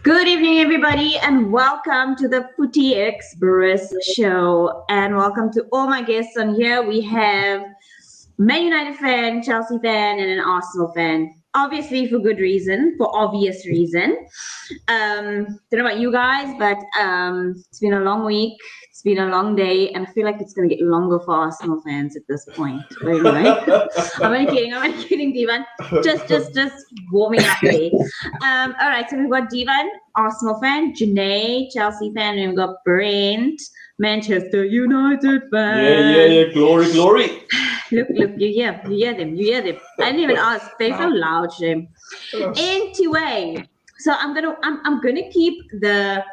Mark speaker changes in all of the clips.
Speaker 1: Good evening, everybody, and welcome to the Footy Express show. And welcome to all my guests on here. We have Man United fan, Chelsea fan, and an Arsenal fan. Obviously, for good reason, for obvious reason. Don't know about you guys, but it's been a long week. It's been a long day, and I feel like it's going to get longer for Arsenal fans at this point. But anyway, I'm only kidding, Divan. Just warming up there. All right, so we've got Divan, Arsenal fan, Junay, Chelsea fan, and we've got Brent, Manchester United fan.
Speaker 2: Yeah. Glory.
Speaker 1: Look, you hear them. I didn't even ask. They're so loud, Jim. Anyway, so I'm gonna keep the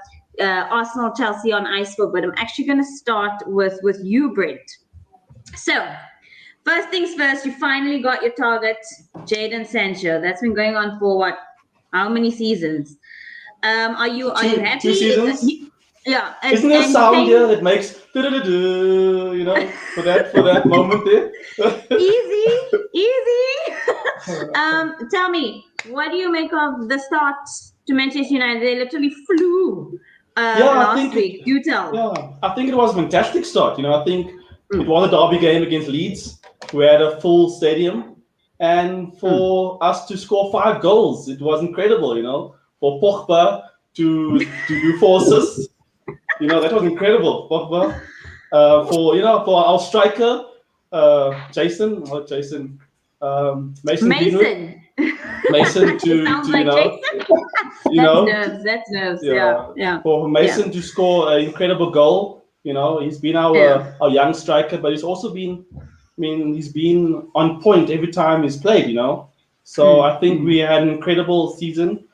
Speaker 1: Arsenal Chelsea on iceberg, but I'm actually gonna start with you, Brent. So first things first, you finally got your target, Jadon Sancho. That's been going on for what? How many seasons? Are you happy?
Speaker 2: 2 seasons.
Speaker 1: Yeah.
Speaker 2: Isn't there a sound here that makes you know, for that moment there?
Speaker 1: Easy. Tell me, what do you make of the start to Manchester United? They literally flew last week. You tell.
Speaker 2: Yeah, I think it was a fantastic start. You know, I think it was a derby game against Leeds. We had a full stadium, and for us to score 5 goals, it was incredible. You know, for Pogba to do 4 assists. You know, that was incredible, Pogba. For our striker, Mason to
Speaker 1: that's nerves. Yeah.
Speaker 2: For Mason to score an incredible goal, you know, he's been our young striker, but he's also been, he's been on point every time he's played, you know. So I think we had an incredible season,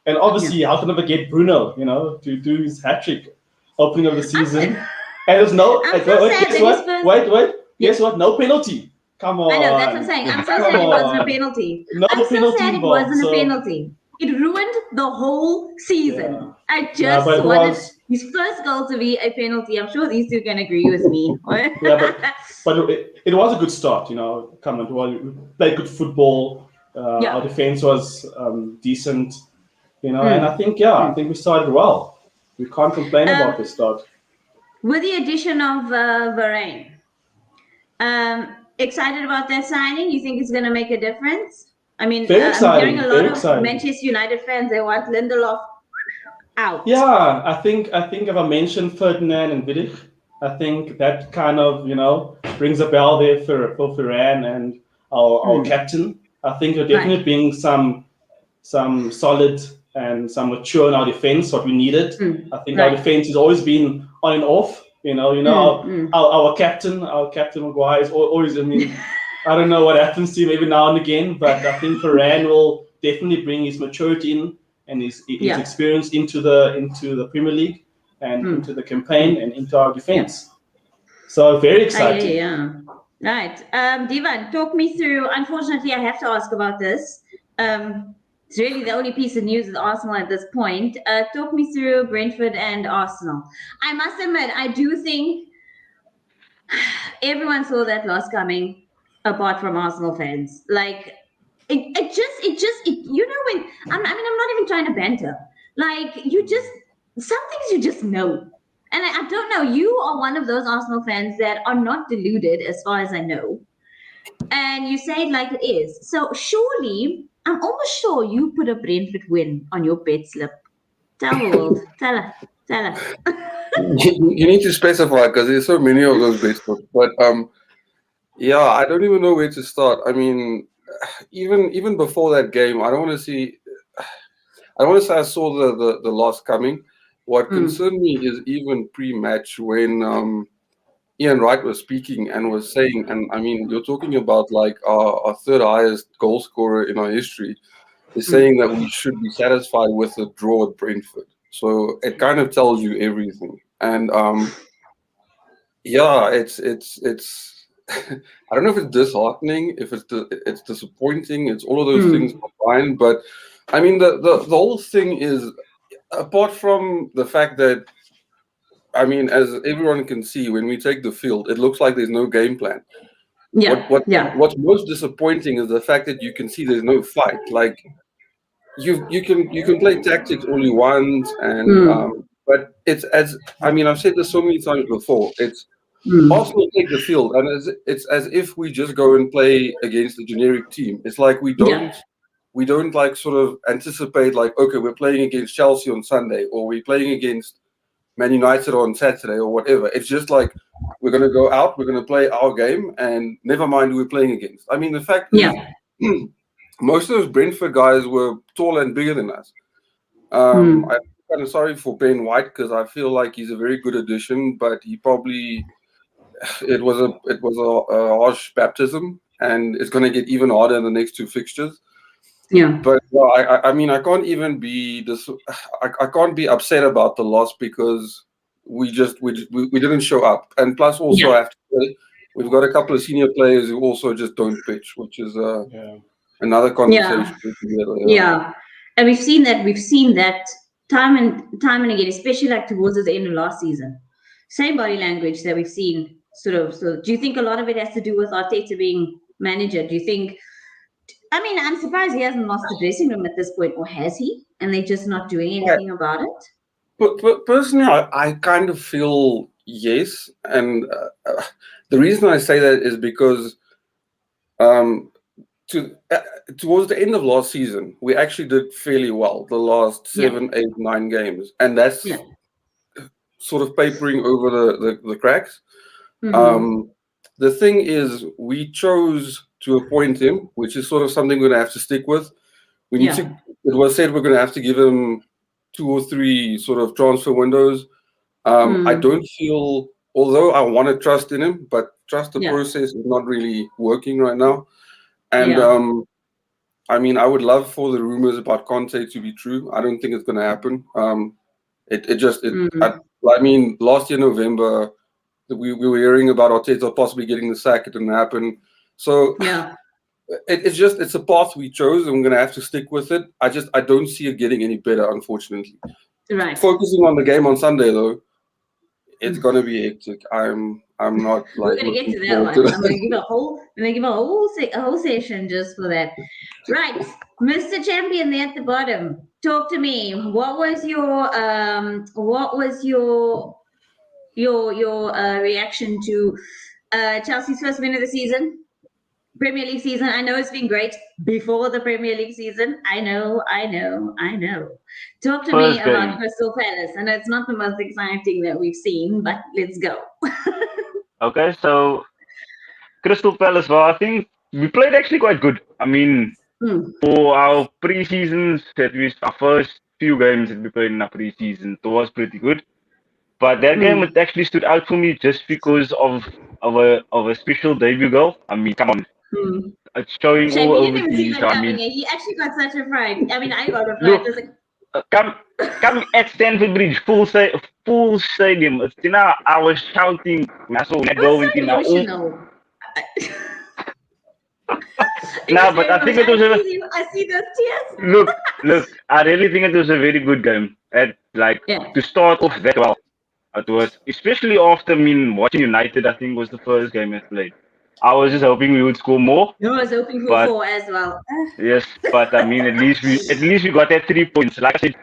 Speaker 2: and obviously how can I forget Bruno, you know, to do his hat trick opening of the season. And there's guess what? No penalty. Come on.
Speaker 1: I know, that's what I'm saying. I'm so sad it wasn't a penalty. I'm so sad it wasn't a penalty. It ruined the whole season. Yeah. I just wanted his first goal to be a penalty. I'm sure these two can agree with me.
Speaker 2: but it was a good start, you know. We played good football. Our defense was decent, you know, and I think we started well. We can't complain about the start.
Speaker 1: With the addition of Varane, excited about that signing? You think it's going to make a difference? I mean, I'm hearing a lot of Manchester United fans, they want Lindelof out.
Speaker 2: Yeah, I think if I mentioned Ferdinand and Vidic, I think that kind of, you know, rings a bell there for Varane and our captain. I think we're definitely being some solid and some mature in our defense, what we needed. I think our defense has always been on and off. You know, our captain Maguire is always. I mean, I don't know what happens to him every now and again, but I think Varane will definitely bring his maturity in and his experience into the Premier League and into the campaign and into our defense. So very exciting.
Speaker 1: Right, Divan, talk me through. Unfortunately, I have to ask about this. It's really the only piece of news with Arsenal at this point. Talk me through Brentford and Arsenal. I must admit, I do think everyone saw that loss coming, apart from Arsenal fans. Like, it just, you know, when I'm not even trying to banter. Like, some things you just know. And I don't know. You are one of those Arsenal fans that are not deluded, as far as I know. And you say it like it is. So surely, I'm almost sure you put a Brentford win on your bet slip. Tell the world. Tell her.
Speaker 3: You need to specify because there's so many of those bet slips. But I don't even know where to start. I mean, even before that game, I don't want to say I saw the loss coming. What concerned me is even pre-match when Ian Wright was speaking and was saying, and I mean, you're talking about like our third highest goal scorer in our history, is saying that we should be satisfied with a draw at Brentford. So it kind of tells you everything. And it's I don't know if it's disheartening, if it's disappointing, it's all of those things combined. But I mean, the whole thing is, apart from the fact that, I mean, as everyone can see, when we take the field, it looks like there's no game plan. What's most disappointing is the fact that you can see there's no fight. Like, you can play tactics all you want, and but it's as I mean I've said this so many times before. It's Arsenal take the field, and it's as if we just go and play against a generic team. It's like we don't like sort of anticipate like, okay, we're playing against Chelsea on Sunday, or we're playing against Man United on Saturday, or whatever. It's just like we're going to go out, we're going to play our game, and never mind who we're playing against. I mean, the fact is, most of those Brentford guys were tall and bigger than us. I'm kind of sorry for Ben White because I feel like he's a very good addition, but he probably it was a harsh baptism, and it's going to get even harder in the next two fixtures.
Speaker 1: Yeah.
Speaker 3: But I mean, I can't even be this. I can't be upset about the loss because we didn't show up, and plus also I have to say we've got a couple of senior players who also just don't pitch, which is another conversation.
Speaker 1: Yeah, and we've seen that time and again, especially like towards the end of last season. Same body language that we've seen. So, do you think a lot of it has to do with Arteta being manager? Do you think? I mean, I'm surprised he hasn't lost the dressing room at this point, or has he? And they're just not doing anything about it?
Speaker 3: But personally, I kind of feel yes. And the reason I say that is because towards the end of last season, we actually did fairly well the last 7, 8, 9 games. And that's sort of papering over the cracks. The thing is, we chose to appoint him, which is sort of something we're going to have to stick with. We need to. It was said we're going to have to give him 2 or 3 sort of transfer windows. I don't feel, although I want to trust in him, but trust the process is not really working right now. And I mean, I would love for the rumors about Conte to be true. I don't think it's going to happen. I mean, last year November, we were hearing about Arteta possibly getting the sack. It didn't happen. So it's a path we chose, and we're going to have to stick with it. I don't see it getting any better, unfortunately.
Speaker 1: Right.
Speaker 3: Focusing on the game on Sunday, though, it's going to be hectic. I'm not like.
Speaker 1: We're going to get to that one. I'm going to give a whole session just for that. Right, Mr. Champion there at the bottom. Talk to me. What was your reaction to Chelsea's first win of the season? Premier League season. I know it's been great before the Premier League season. I know. Talk to me about Crystal Palace. I know it's not the most exciting that we've seen, but let's go.
Speaker 4: Okay, so Crystal Palace, well, I think we played actually quite good. I mean, for our pre-seasons, our first few games that we played in our pre-season, it was pretty good. But that game, it actually stood out for me just because of a special debut goal. I mean, come on. It's showing
Speaker 1: Shame
Speaker 4: all
Speaker 1: he
Speaker 4: over
Speaker 1: didn't see
Speaker 4: the.
Speaker 1: that coming. He actually got such a fright. I mean, I got a fright.
Speaker 4: Look, come at Stamford Bridge, full stadium. I was shouting. I saw that goal in
Speaker 1: emotional.
Speaker 4: No, but I think it was
Speaker 1: I see those tears.
Speaker 4: Look. I really think it was a very good game. To start off that well. It was, especially after watching United. I think was the first game I played. I was just hoping we would score more.
Speaker 1: I was hoping for 4 as well.
Speaker 4: Yes, but I mean, at least we got that 3 points. Like I said,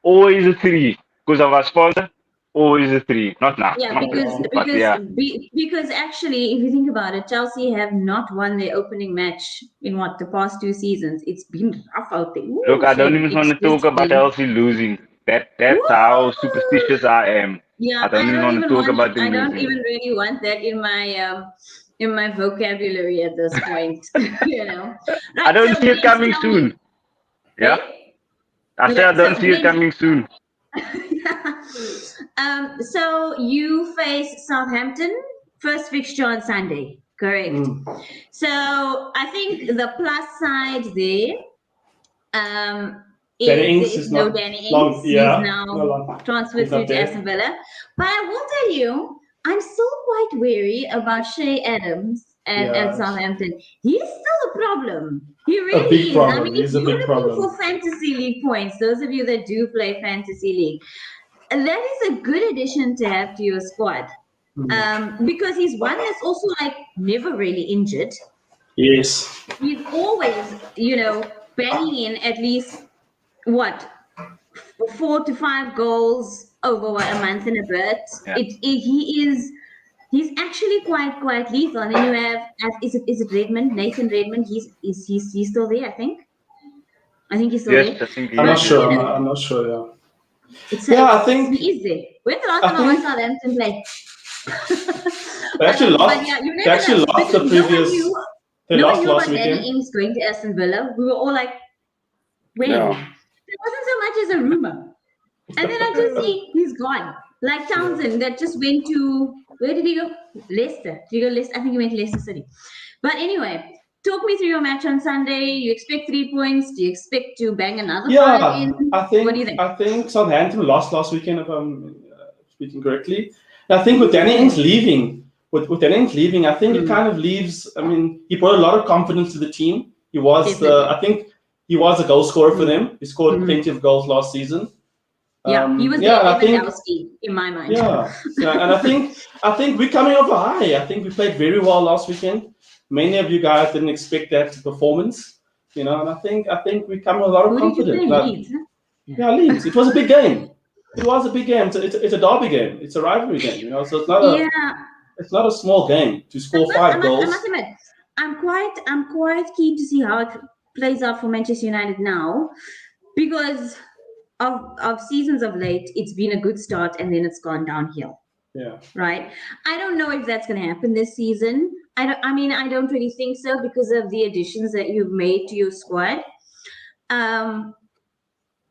Speaker 4: always a 3 because of our sponsor. Always a 3, not now.
Speaker 1: Yeah, because actually, if you think about it, Chelsea have not won their opening match in the past 2 seasons. It's been rough out there. Ooh,
Speaker 4: look, I don't even want to talk about Chelsea losing. That's how superstitious I am.
Speaker 1: Yeah,
Speaker 4: I don't even want to talk about them.
Speaker 1: I don't even really want that in my vocabulary at this point. Right,
Speaker 4: I don't see it coming soon. Yeah, I said I don't see it coming soon.
Speaker 1: So you face Southampton, first fixture on Sunday, correct? So I think the plus side there is no Danny Ings. He's now transferred to Aston Villa. But I will tell you, I'm still quite wary about Shea Adams at Southampton. He's still a problem. He really is.
Speaker 2: Problem.
Speaker 1: I mean, if you're looking for fantasy league points, those of you that do play fantasy league, that is a good addition to have to your squad. Because he's one that's also never really injured.
Speaker 2: Yes.
Speaker 1: He's always, banging in at least what, 4 to 5 goals over a month and a bit.
Speaker 4: Yeah.
Speaker 1: He's actually quite lethal. And then you have is it Redmond, Nathan Redmond? He's still there, I think. He's still
Speaker 4: Yes,
Speaker 1: there.
Speaker 4: I think
Speaker 2: I'm not
Speaker 4: he is.
Speaker 2: sure. I'm not sure. Yeah.
Speaker 1: I think he is there. When's the last time I watched Southampton play?
Speaker 2: They actually lost.
Speaker 1: But yeah, you
Speaker 2: They
Speaker 1: never
Speaker 2: actually
Speaker 1: know.
Speaker 2: lost the previous. They
Speaker 1: No one
Speaker 2: lost
Speaker 1: knew
Speaker 2: last
Speaker 1: about Danny
Speaker 2: weekend.
Speaker 1: Ings going to Aston Villa. We were all like, when?
Speaker 3: Yeah.
Speaker 1: It wasn't so much as a rumor. And then I just see he's gone. Like Townsend that just went to, where did he go? Leicester. Did he go Leicester? I think he went to Leicester City. But anyway, talk me through your match on Sunday. You expect 3 points? Do you expect to bang another 5 in?
Speaker 2: I think.
Speaker 1: What do you think?
Speaker 2: I think Southampton lost last weekend, if I'm speaking correctly. And I think with Danny Ings leaving, I think it kind of leaves. I mean, he brought a lot of confidence to the team. He was I think he was a goal scorer for them. He scored plenty of goals last season.
Speaker 1: He was Lewandowski in my mind.
Speaker 2: Yeah, and I think we're coming off a high. I think we played very well last weekend. Many of you guys didn't expect that performance, and I think we're coming with a lot of confidence.
Speaker 1: Leeds?
Speaker 2: Yeah, Leeds. It was a big game. It was a big game. It's a derby game. It's a rivalry game. So it's not a small game to score 5 goals.
Speaker 1: I must admit, I'm quite keen to see how it plays out for Manchester United now, because of seasons of late, it's been a good start and then it's gone downhill.
Speaker 2: Yeah.
Speaker 1: Right. I don't know if that's going to happen this season. I don't really think so because of the additions that you've made to your squad.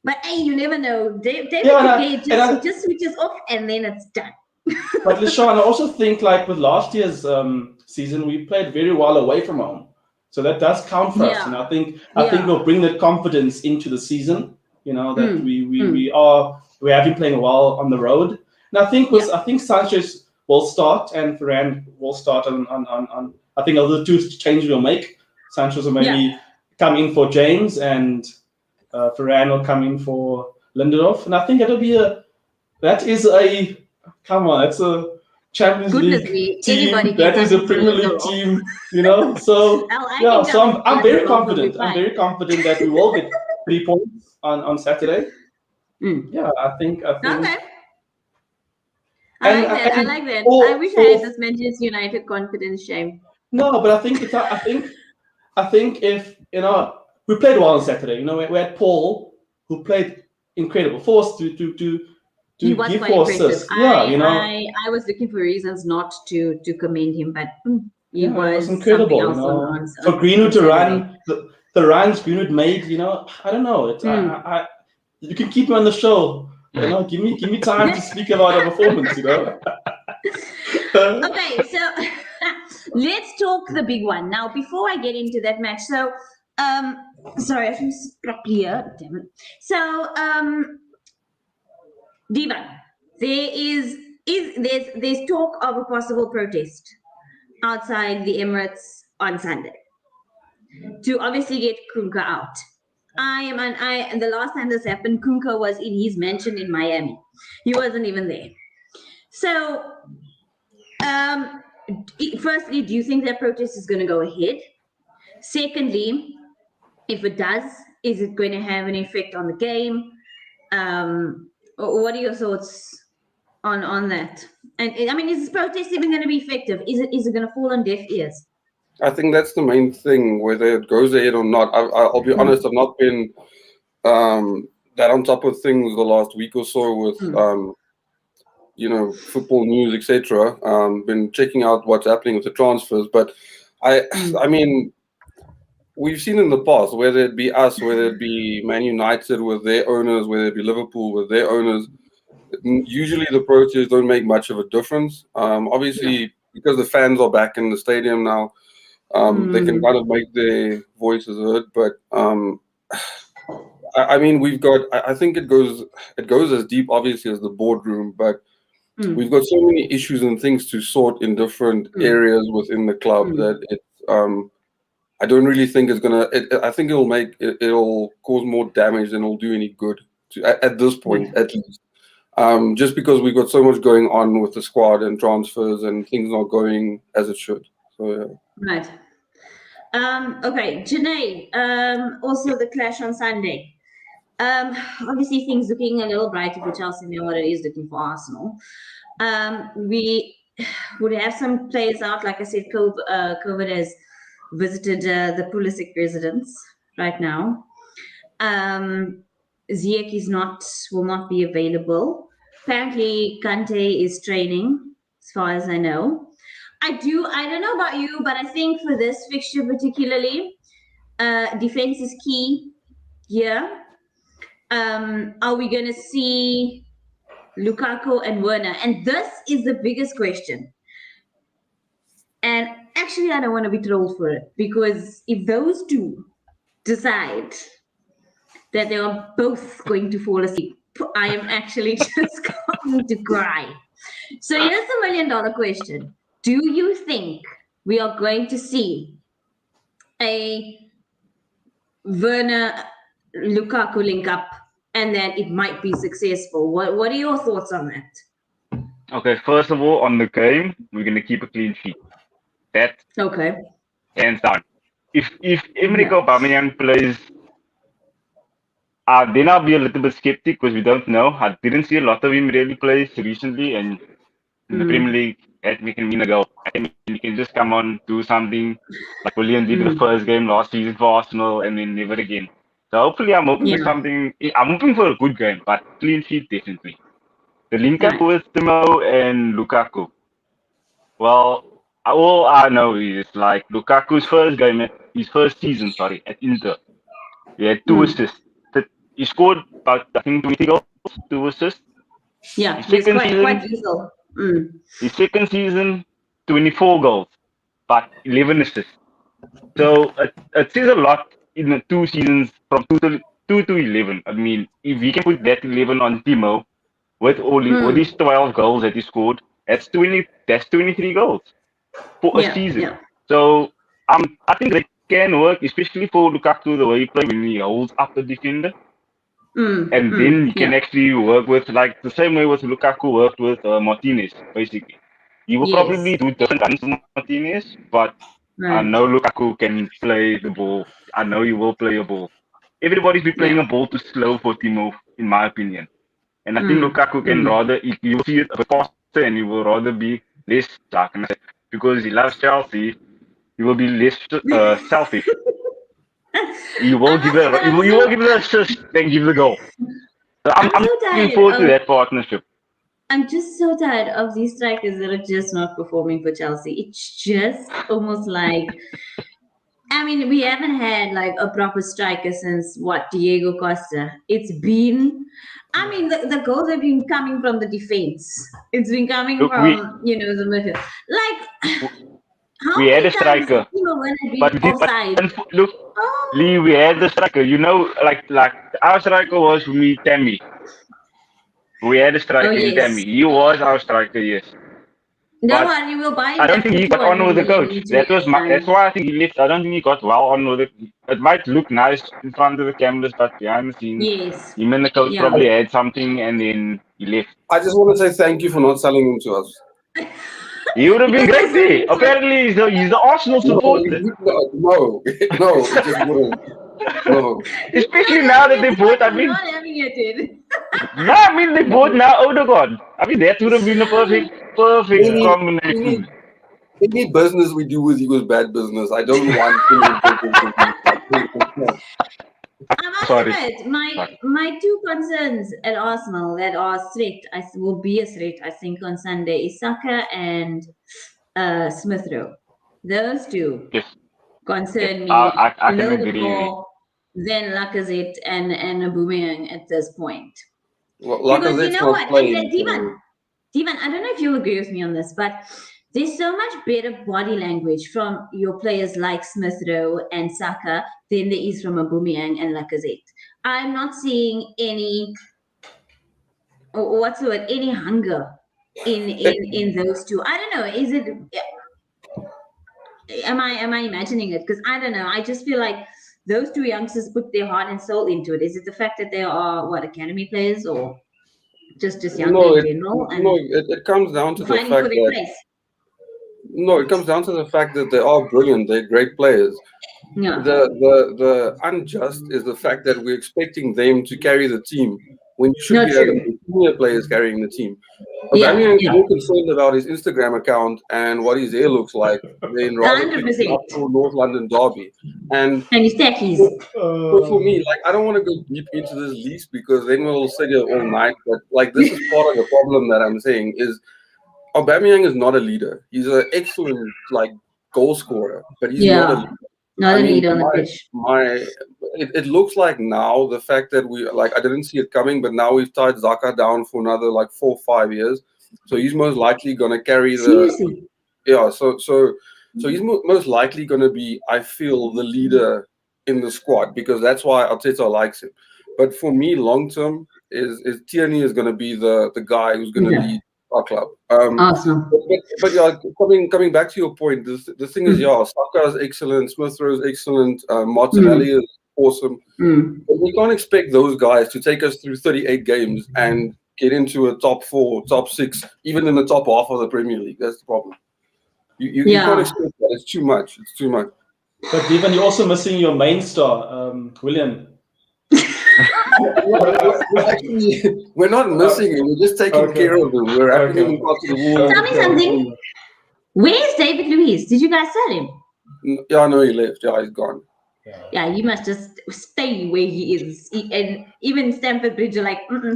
Speaker 1: But hey, you never know. David just switches off and then it's done.
Speaker 2: But Leesharn, I also think like with last year's season, we played very well away from home, so that does count for us. And I think we'll bring that confidence into the season. That we have been playing well on the road. And I think Sanchez will start and Varane will start on I think other 2 changes we'll make. Sanchez will maybe come in for James and Varane will come in for Lindelof. And I think it's a Champions League team. That is a Premier League team, So so I'm very confident. I'm very confident that we will get 3 points on Saturday. Yeah, I think.
Speaker 1: Okay. I like that. I wish I had this Manchester United confidence. Shame.
Speaker 2: No, but I think if we played well on Saturday. We had Paul who played incredible. Forced to
Speaker 1: he was
Speaker 2: give
Speaker 1: quite
Speaker 2: 4
Speaker 1: impressive.
Speaker 2: assists.
Speaker 1: I was looking for reasons not to commend him, but he was
Speaker 2: incredible. For Greenwood to run the runs Greenwood made, I don't know. You can keep me on the show. Give me time to speak about our performance.
Speaker 1: Okay, so let's talk the big one now. Before I get into that match, so sorry, I should stop here. Damn it. So Diwan, there's talk of a possible protest outside the Emirates on Sunday to obviously get Kunka out. And the last time this happened, Kunka was in his mansion in Miami. He wasn't even there. So, firstly, do you think that protest is going to go ahead? Secondly, if it does, is it going to have an effect on the game? What are your thoughts on that? And is this protest even going to be effective? Is it going to fall on deaf ears?
Speaker 3: I think that's the main thing, whether it goes ahead or not. I'll be honest, I've not been that on top of things the last week or so with football news, etc. Been checking out what's happening with the transfers, but I mean, we've seen in the past, whether it be us, whether it be Man United with their owners, whether it be Liverpool with their owners, usually the protests don't make much of a difference. Obviously, because the fans are back in the stadium now, they can kind of make their voices heard. But I mean, we've got. I think it goes as deep, obviously, as the boardroom, but we've got so many issues and things to sort in different areas within the club that it's. I don't really think it's gonna. I think it'll cause more damage than it'll do any good at this point, at least. Just because we've got so much going on with the squad and transfers and things not going as it should. So yeah.
Speaker 1: Right. Okay, Junay. Also the clash on Sunday. Obviously, things looking a little brighter for Chelsea than what it is looking for Arsenal. We would have some players out. Like I said, COVID has visited the Pulisic residence right now. Ziyech will not be available. Apparently, Kante is training, as far as I know. I don't know about you, but I think for this fixture particularly, defense is key here. Are we going to see Lukaku and Werner? And this is the biggest question. And actually, I don't want to be trolled for it, because if those two decide that they are both going to fall asleep, I am actually just going to cry. So here's the $1 million question. Do you think we are going to see a Werner Lukaku link up and then it might be successful? What are your thoughts on that?
Speaker 4: Okay, first of all, on the game, we're going to keep a clean sheet. That
Speaker 1: okay,
Speaker 4: hands down. If Emre Aubameyang plays, then I'll be a little bit skeptic because we don't know. I didn't see a lot of him really play recently, and in the Premier League, we can win a goal. And he can just come on, do something like William did in the first game last season for Arsenal, and then never again. So hopefully, I'm hoping for something. I'm hoping for a good game, but clean sheet definitely. The link up with Timo and Lukaku. Well, all I know is like Lukaku's his first season, at Inter. He had 2 assists. He scored about, I think, 20 goals, 2 assists.
Speaker 1: Yeah, he's quite diesel.
Speaker 4: His second season, 24 goals, but 11 assists. So it says a lot in the 2 seasons from 2 to 11. I mean, if we can put that 11 on Timo with all these 12 goals that he scored, that's 23 goals for a season. Yeah. So I think that can work, especially for Lukaku, the way he plays when he holds up the defender. And then he can actually work with, like, the same way with Lukaku worked with Martinez, basically. He will probably do different runs to Martinez, but I know Lukaku can play the ball. I know he will play a ball. Everybody's been playing a ball too slow for Timo, in my opinion. And I think Lukaku can rather, you will see it a bit faster, and he will rather be less, because he loves Chelsea, he will be less selfish. You will give it an assist, then give the goal. So I'm looking forward to that partnership.
Speaker 1: I'm just so tired of these strikers that are just not performing for Chelsea. It's just almost like, I mean, we haven't had like a proper striker since Diego Costa. It's been, I mean, the goals have been coming from the defense. It's been coming from, the midfield. Like,
Speaker 4: we had a striker, but look, Lee, we had the striker. Like our striker was Tammy. We had a striker in Tammy. He was our striker, yes.
Speaker 1: No one, you will buy.
Speaker 4: I don't think he got on with the coach. That's why I think he left. I don't think he got well on with it. It might look nice in front of the cameras, but behind the scenes, him and the coach probably had something, and then he left.
Speaker 3: I just want to say thank you for not selling him to us.
Speaker 4: He would have been great there. Apparently, he's the Arsenal supporter.
Speaker 3: No, it just wouldn't. No.
Speaker 4: Especially now that they bought, I mean...
Speaker 1: not having it.
Speaker 4: No, I mean, they bought now Odegaard. I mean, that would have been a perfect combination.
Speaker 3: Any business we do with you is bad business. I don't want
Speaker 1: Sorry. My 2 concerns at Arsenal that will be a threat, I think, on Sunday is Saka and Smith Rowe. Those 2 concern me a little bit more than Lacazette and Aubameyang at this point.
Speaker 3: Well,
Speaker 1: because you know what, Diwan, I don't know if you'll agree with me on this, but there's so much better body language from your players like Smith Rowe and Saka than there is from Aubameyang and Lacazette. I'm not seeing any, any hunger in those 2. I don't know. Is it? Am I imagining it? Because I don't know. I just feel like those 2 youngsters put their heart and soul into it. Is it the fact that they are academy players or just young in general?
Speaker 3: It comes down to the fact that. No, it comes down to the fact that they are brilliant. They're great players.
Speaker 1: Yeah.
Speaker 3: The unjust is the fact that we're expecting them to carry the team when you should
Speaker 1: Not
Speaker 3: be having
Speaker 1: true.
Speaker 3: the senior players carrying the team.
Speaker 1: Yeah.
Speaker 3: Aubameyang is
Speaker 1: Yeah.
Speaker 3: more concerned about his Instagram account and what his hair looks like than rather picking
Speaker 1: 100%.
Speaker 3: up for North London derby. And
Speaker 1: And his tackies.
Speaker 3: so for me, like I don't want to go deep into this lease because then we'll sit here all night. But like this is part of the problem that I'm saying is Aubameyang is not a leader. He's an excellent like goal scorer, but he's not a
Speaker 1: Yeah.
Speaker 3: leader.
Speaker 1: Not
Speaker 3: I
Speaker 1: a
Speaker 3: mean,
Speaker 1: lead on the pitch.
Speaker 3: it looks like now the fact that we like I didn't see it coming, but now we've tied Zaka down for another like 4 or 5 years, so he's most likely going to carry the
Speaker 1: Seriously.
Speaker 3: so he's most likely going to be, I feel, the leader in the squad because that's why Arteta likes him. But for me, long term, is Tierney is going to be the guy who's going to
Speaker 1: Yeah.
Speaker 3: lead our club.
Speaker 1: Awesome.
Speaker 3: But yeah, coming back to your point, the thing is, yeah, Saka is excellent, Smith Rowe is excellent, Martinelli is awesome. But we can't expect those guys to take us through 38 games and get into a top 4, top 6, even in the top half of the Premier League. That's the problem. You can't expect that. It's too much. It's too much.
Speaker 2: But Diwan, you're also missing your main star, William.
Speaker 3: We're not missing him. We're just taking care of him. We're wrapping him across the wall.
Speaker 1: Tell me something. Where's David Luiz? Did you guys sell him?
Speaker 3: Yeah, no, he left. Yeah, he's gone.
Speaker 1: Yeah, you must just stay where he is. And even Stamford Bridge are like,
Speaker 3: That's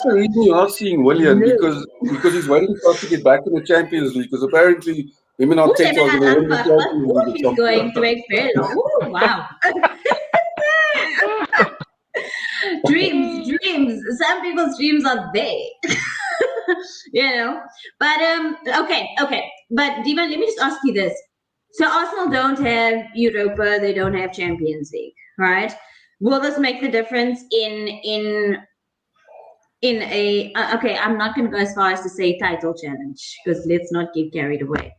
Speaker 3: the reason you're not seeing William because he's waiting for us to get back in the Champions League because apparently him and Arteta are going to win the Champions League.
Speaker 1: He's going to wait very long. Ooh, wow. Dreams. Some people's dreams are there. But okay. But Diwan, let me just ask you this. So Arsenal don't have Europa, they don't have Champions League, right? Will this make the difference in a okay, I'm not going to go as far as to say title challenge because let's not get carried away.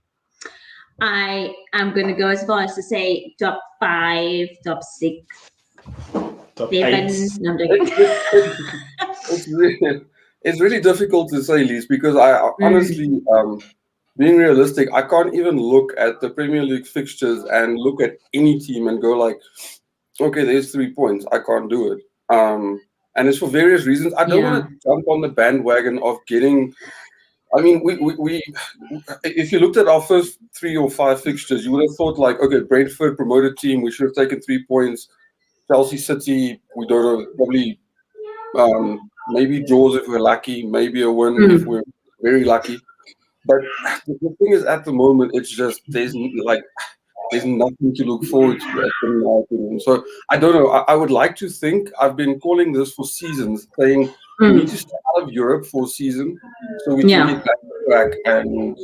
Speaker 1: I am going to go as far as to say top 5, top 6,
Speaker 2: top
Speaker 1: 7.
Speaker 2: 8.
Speaker 1: No,
Speaker 3: It's really difficult to say, Lise, because I honestly, being realistic, I can't even look at the Premier League fixtures and look at any team and go like, okay, there's 3 points. I can't do it. And it's for various reasons. I don't want to jump on the bandwagon of getting. I mean, we if you looked at our first 3 or 5 fixtures, you would have thought like, okay, Brentford promoted team, we should have taken 3 points. Chelsea City, we don't know, probably maybe draws if we're lucky, maybe a win if we're very lucky. But the thing is, at the moment, it's just there's nothing to look forward to, in my opinion. So I don't know. I would like to think I've been calling this for seasons, saying we need to stay out of Europe for a season so we can get back on track. And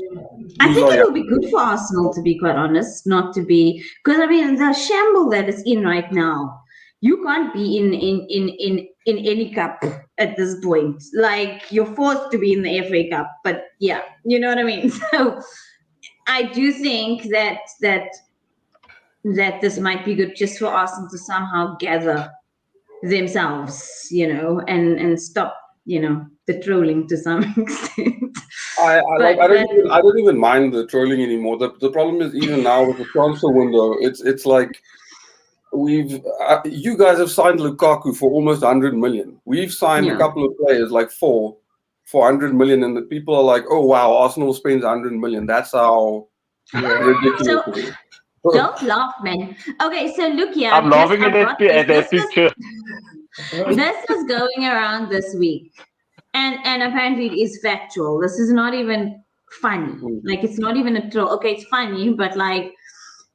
Speaker 1: I think it will be good for Arsenal, to be quite honest, not to be because I mean the shamble that is in right now. You can't be in any cup at this point. Like you're forced to be in the FA Cup, but yeah, you know what I mean. So I do think that this might be good just for Arsenal to somehow gather themselves, and stop, the trolling to some extent.
Speaker 3: I don't even mind the trolling anymore. The problem is even now with the transfer window, it's like you guys have signed Lukaku for almost 100 million. We've signed a couple of players like for 100 million, and the people are like, oh wow, Arsenal spends 100 million. That's how ridiculous it is.
Speaker 1: Don't laugh, man. Okay, so look here.
Speaker 4: I'm laughing at that picture.
Speaker 1: This was going around this week, and apparently it is factual. This is not even funny. Like it's not even a troll. Okay, it's funny, but like,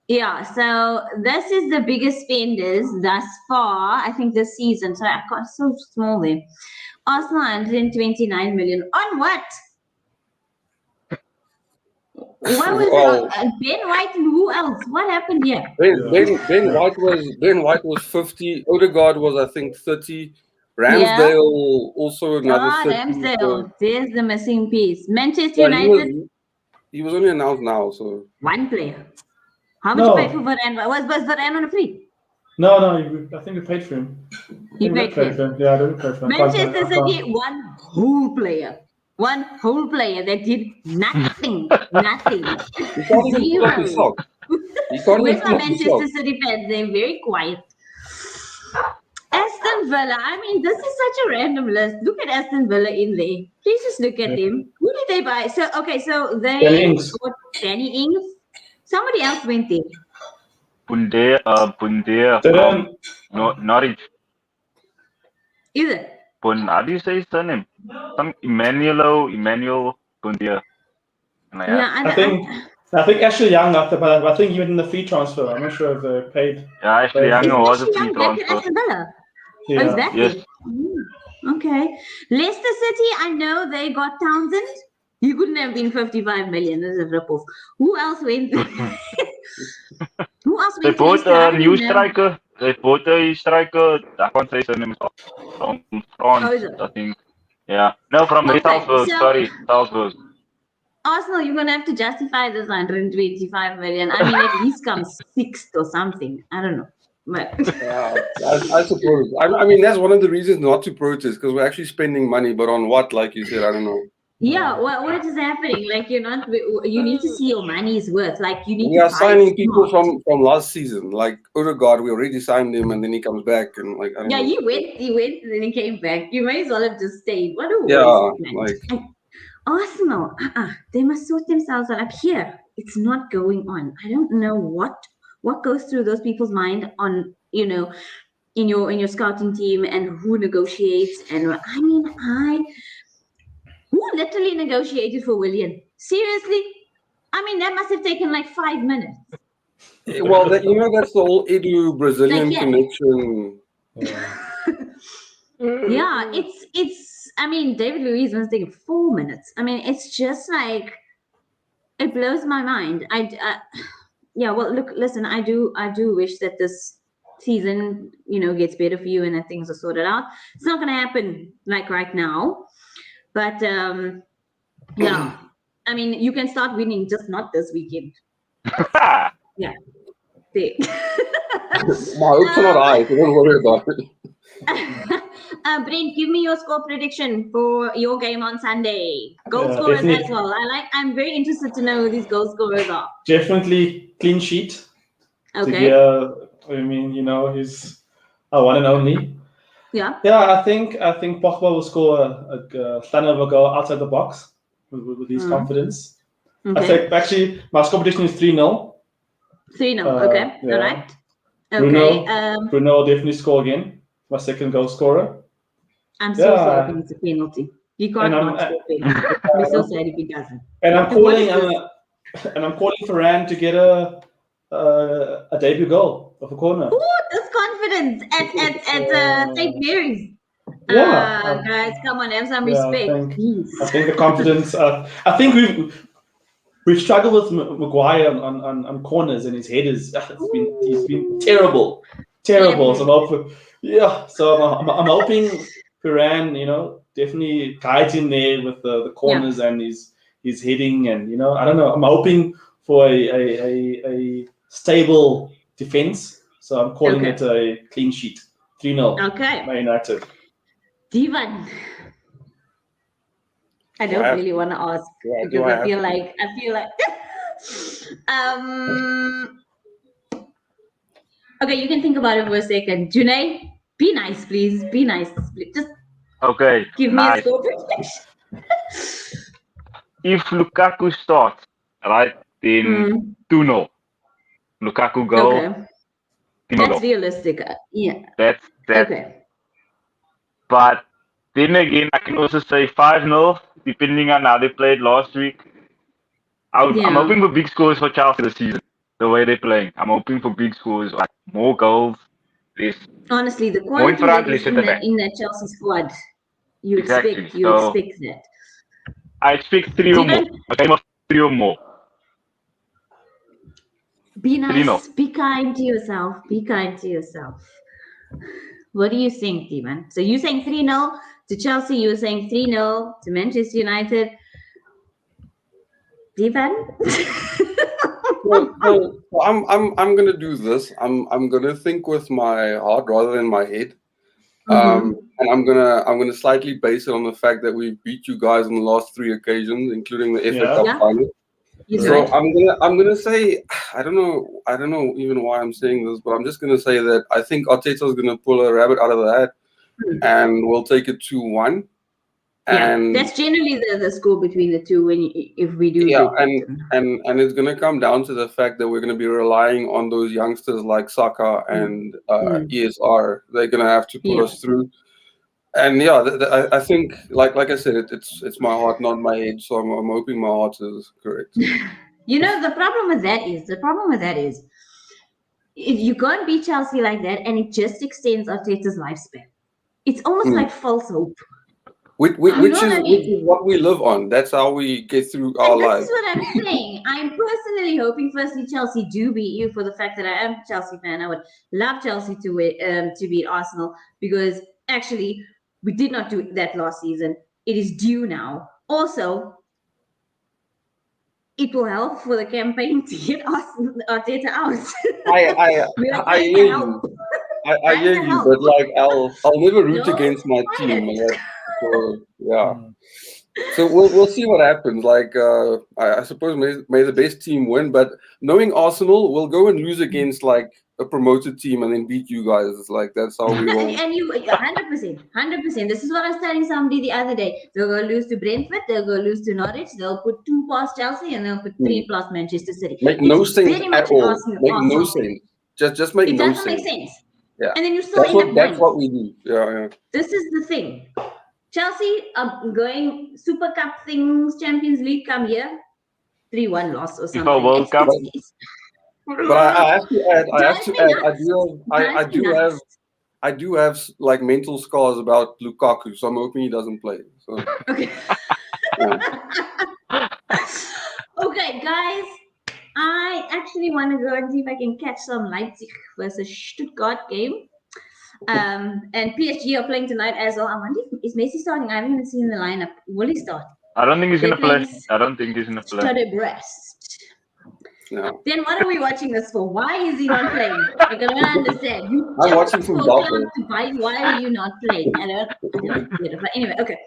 Speaker 1: yeah. So this is the biggest spenders thus far, I think, this season. So I got so small there. Arsenal 129 million on what? What was Ben White and who else? What happened here?
Speaker 3: Ben White was 50. Odegaard was, I think, 30. Ramsdale also another 30.
Speaker 1: Ramsdale. There's the missing piece. Manchester United.
Speaker 3: He was only announced now, so
Speaker 1: 1 player. How much you paid for Varane? Was Varane on a free?
Speaker 2: No, I think we paid for him.
Speaker 1: You paid for him.
Speaker 2: Yeah, I didn't pay for him.
Speaker 1: Manchester City 1 whole player. One whole player that did nothing. Nothing.
Speaker 3: You can't even pull up his
Speaker 1: Zero.
Speaker 3: socks. You can't
Speaker 1: Where's
Speaker 3: even
Speaker 1: my
Speaker 3: pull up his
Speaker 1: Manchester
Speaker 3: socks.
Speaker 1: City fans? They're very quiet. Aston Villa. I mean, this is such a random list. Look at Aston Villa in there. Please just look at them. Who did they buy? So they
Speaker 2: Danny Ings.
Speaker 1: got Danny Ings. Somebody else went there.
Speaker 4: Bunde
Speaker 2: Didn't-
Speaker 4: from Norwich.
Speaker 1: Is it?
Speaker 4: How do you say his surname? Some Emmanuel Bunde.
Speaker 1: Yeah,
Speaker 2: I think Ashley Young after, but I think even in the free transfer, I'm not sure if they paid.
Speaker 4: Yeah, Ashley Young was a
Speaker 1: Ashley
Speaker 4: free
Speaker 1: Young back at
Speaker 4: transfer.
Speaker 1: Aston Villa.
Speaker 2: Yeah.
Speaker 1: Oh, is that
Speaker 4: Yes.
Speaker 1: it? Okay. Leicester City, I know they got Townsend. You couldn't have been 55 million. This is a rip-off. Who else went? Who else
Speaker 4: They
Speaker 1: went to
Speaker 4: bought
Speaker 1: Leicester? I
Speaker 4: a
Speaker 1: don't
Speaker 4: new
Speaker 1: even know.
Speaker 4: striker. They bought a striker. I can't say his name from France,
Speaker 1: Oh, is it?
Speaker 4: I think. Yeah. No, from
Speaker 1: Okay,
Speaker 4: Salzburg.
Speaker 1: so-
Speaker 4: Sorry, Salzburg.
Speaker 1: Arsenal, you're going to have to justify this 125 million. I mean, at least come sixth or something. I don't know. But
Speaker 3: Yeah, I suppose. I mean, that's one of the reasons not to protest, because we're actually spending money, but on what? Like you said, I don't know.
Speaker 1: yeah, what is happening? Like, you need to see your money's worth. Like, you need
Speaker 3: We
Speaker 1: to
Speaker 3: are
Speaker 1: buy
Speaker 3: signing people
Speaker 1: smart.
Speaker 3: from last season. Like Odegaard, we already signed him, and then he comes back, and like I don't
Speaker 1: Yeah,
Speaker 3: know.
Speaker 1: he went, and then he came back. You may as well have just stayed. What a
Speaker 3: Yeah,
Speaker 1: waste, man.
Speaker 3: like
Speaker 1: And Arsenal, they must sort themselves out. Up here, it's not going on. I don't know what goes through those people's mind on, in your scouting team and who negotiates. And I mean, who literally negotiated for William? Seriously? I mean, that must have taken like 5 minutes.
Speaker 3: well, that's the whole Edu Brazilian
Speaker 1: Like, yeah.
Speaker 3: connection.
Speaker 1: Yeah, it's. I mean, David Luiz must take 4 minutes. I mean, it's just like it blows my mind. Yeah. Well, look, listen. I do wish that this season, gets better for you and that things are sorted out. It's not going to happen like right now, but yeah. I mean, you can start winning, just not this weekend. Yeah. There.
Speaker 3: My hopes are not high, so don't worry about it.
Speaker 1: Brent, give me your score prediction for your game on Sunday. Goal scorers
Speaker 2: definitely.
Speaker 1: as well. I'm very interested to know who these goal scorers are.
Speaker 2: Definitely clean sheet.
Speaker 1: Okay.
Speaker 2: I mean, he's our one and only.
Speaker 1: Yeah.
Speaker 2: Yeah, I think Pogba will score a ton of a goal outside the box with his confidence.
Speaker 1: Okay.
Speaker 2: I think actually my score prediction is 3-0.
Speaker 1: 3-0. Okay.
Speaker 2: Yeah.
Speaker 1: All right. Okay.
Speaker 2: Bruno will definitely score again. My second goal scorer.
Speaker 1: I'm so sorry if it's a penalty. He can't
Speaker 2: And
Speaker 1: not score penalty. I'm so sad if he doesn't.
Speaker 2: And I'm
Speaker 1: What is
Speaker 2: calling for Rand to get a debut goal of a corner.
Speaker 1: Ooh, this confidence at St. Mary's.
Speaker 2: Yeah.
Speaker 1: Guys, come on, have some
Speaker 2: Yeah,
Speaker 1: respect, please.
Speaker 2: I think the confidence. I think we've struggled with Maguire on corners, and his headers. He's been terrible. So I'm hoping Piran, definitely guides him there with the corners and his heading, and I don't know. I'm hoping for a stable defense. So I'm calling it a clean sheet. 3-0.
Speaker 1: Okay.
Speaker 2: Man United.
Speaker 1: Divan. I don't really want to ask because I feel like okay, you can think about it for a second. Junay, be nice, please. Be nice. Just
Speaker 4: Okay.
Speaker 1: give me a score.
Speaker 4: If Lukaku starts, right, then 2-0. Lukaku goal.
Speaker 1: Okay. That's realistic. Yeah.
Speaker 4: That's
Speaker 1: okay.
Speaker 4: But then again, I can also say 5-0, depending on how they played last week. I'm hoping for big scores for Chelsea this season, the way they're playing. I'm hoping for big scores, like more goals.
Speaker 1: Honestly, the quality that is in that Chelsea squad, you expect that.
Speaker 4: I expect 3 or more. A game of 3 or more.
Speaker 1: Be nice. Be kind to yourself. Be kind to yourself. What do you think, Divan? So you're saying 3-0 to Chelsea. You're saying 3-0 to Manchester United. Divan?
Speaker 3: Well, I'm gonna do this. I'm gonna think with my heart rather than my head. And I'm gonna slightly base it on the fact that we beat you guys on the last 3 occasions, including the FA Cup final. So I'm gonna say I don't know even why I'm saying this, but I'm just gonna say that I think Arteta's gonna pull a rabbit out of the hat, and we'll take it 2-1. And
Speaker 1: that's generally the score between the two if we do.
Speaker 3: And it's gonna come down to the fact that we're gonna be relying on those youngsters like Saka and ESR. They're gonna have to pull us through. And I think, like I said, it's my heart, not my head. So I'm hoping my heart is correct.
Speaker 1: The problem with that is, if you can't beat Chelsea like that, and it just extends Arteta's lifespan. It's almost like false hope.
Speaker 3: Which is what we live on. That's how we get through our lives.
Speaker 1: That's what I'm saying. I'm personally hoping, firstly, Chelsea do beat you, for the fact that I am a Chelsea fan. I would love Chelsea to beat Arsenal, because actually we did not do that last season. It is due now. Also, it will help for the campaign to get Arteta out.
Speaker 3: I hear you. I hear you, but like I'll never root against my team. So so we'll see what happens. Like I suppose may the best team win, but knowing Arsenal, we'll go and lose against like a promoted team and then beat you guys. It's like that's how we will.
Speaker 1: And you 100%. This is what I was telling somebody the other day. They'll go lose to Brentford, they'll go lose to Norwich, they'll put 2 past Chelsea, and they'll put 3 plus Manchester City.
Speaker 3: Make no sense at all. Make no sense. Just make no sense.
Speaker 1: It doesn't make sense.
Speaker 3: Yeah.
Speaker 1: And then you still end up
Speaker 3: that's what we do. Yeah.
Speaker 1: This is the thing. Chelsea are going Super Cup things, Champions League come here, 3-1 loss or something.
Speaker 4: FIFA World Cup.
Speaker 3: But I have to add. I do have like mental scars about Lukaku, so I'm hoping he doesn't play. So.
Speaker 1: Okay. Okay, guys. I actually want to go and see if I can catch some Leipzig versus Stuttgart game. And PSG are playing tonight as well. I wonder is Messi starting? I haven't even seen the lineup. Will he start?
Speaker 4: I don't think he's going to play. I don't think he's going to play.
Speaker 1: Study Brest.
Speaker 3: No.
Speaker 1: Then what are we watching this for? Why is he not playing? I don't understand.
Speaker 3: I'm watching from Belgium.
Speaker 1: Why are you not playing? I don't get it. But anyway, okay.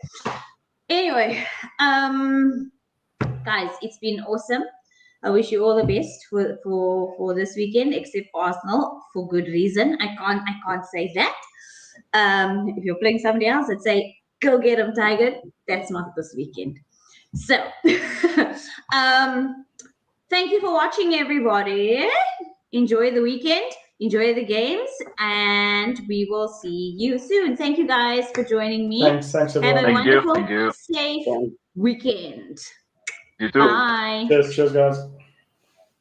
Speaker 1: Anyway, guys, it's been awesome. I wish you all the best for this weekend, except for Arsenal, for good reason. I can't say that. If you're playing somebody else, I'd say go get them, Tiger. That's not this weekend. So, thank you for watching, everybody. Enjoy the weekend. Enjoy the games, and we will see you soon. Thank you guys for joining me.
Speaker 2: Thanks everyone.
Speaker 1: Have a wonderful,
Speaker 4: Thank you.
Speaker 1: safe weekend.
Speaker 4: You too.
Speaker 1: Bye.
Speaker 2: Cheers guys.